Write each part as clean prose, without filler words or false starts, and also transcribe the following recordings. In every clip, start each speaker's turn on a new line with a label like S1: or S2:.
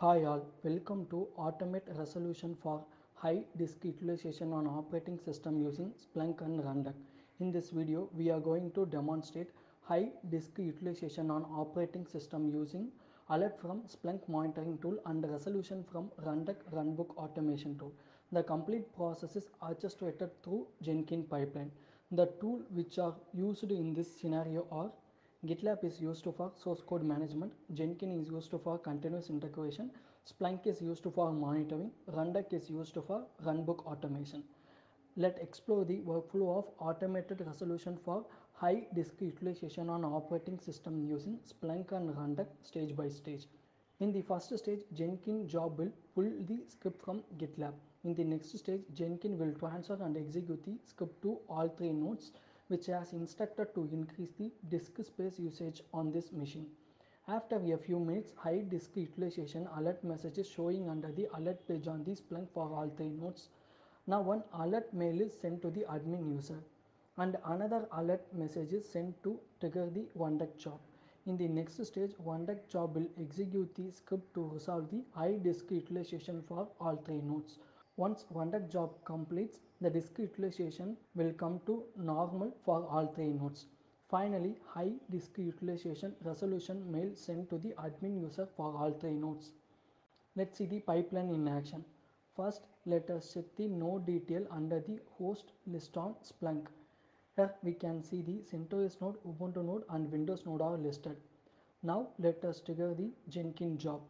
S1: Hi all, welcome to Automate Resolution for High Disk Utilization on Operating System using Splunk and Rundeck. In this video, we are going to demonstrate high disk utilization on operating system using alert from Splunk monitoring tool and resolution from Rundeck Runbook automation tool. The complete process is orchestrated through Jenkins pipeline. The tool which are used in this scenario are GitLab is used for source code management, Jenkins is used for continuous integration, Splunk is used for monitoring, Rundeck is used for runbook automation. Let's explore the workflow of automated resolution for high disk utilization on operating system using Splunk and Rundeck stage by stage. In the first stage, Jenkins job will pull the script from GitLab. In the next stage, Jenkins will transfer and execute the script to all three nodes, which has instructed to increase the disk space usage on this machine. After a few minutes, high disk utilization alert message is showing under the alert page on the Splunk for all three nodes. Now one alert mail is sent to the admin user and another alert message is sent to trigger the Rundeck job. In the next stage, Rundeck job will execute the script to resolve the high disk utilization for all three nodes. Once Rundeck job completes, the disk utilization will come to normal for all three nodes. Finally, high disk utilization resolution mail sent to the admin user for all three nodes. Let's see the pipeline in action. First, let us check the node detail under the host list on Splunk. Here we can see the CentOS node, Ubuntu node and Windows node are listed. Now let us trigger the Jenkins job.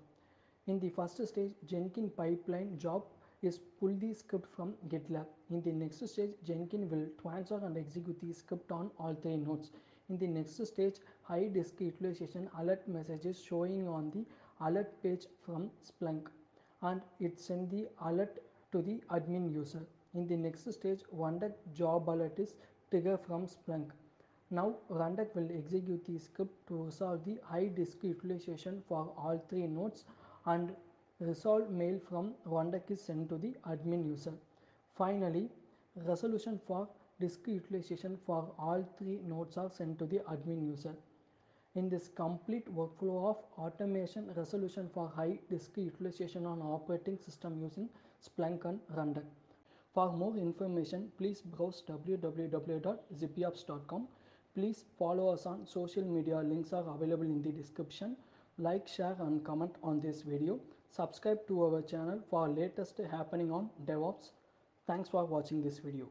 S1: In the first stage, Jenkins pipeline job is pull the script from GitLab. In the next stage, Jenkins will transfer and execute the script on all three nodes. In the next stage, high disk utilization alert message is showing on the alert page from Splunk and it send the alert to the admin user. In the next stage, Rundeck job alert is triggered from Splunk. Now Rundeck will execute the script to resolve the high disk utilization for all three nodes and resolve mail from Rundeck is sent to the admin user. Finally, resolution for disk utilization for all three nodes are sent to the admin user. In this complete workflow of automation resolution for high disk utilization on operating system using Splunk and Rundeck. For more information, please browse www.zippyops.com. Please follow us on social media, links are available in the description. Like, share and comment on this video. Subscribe to our channel for latest happening on DevOps. Thanks for watching this video.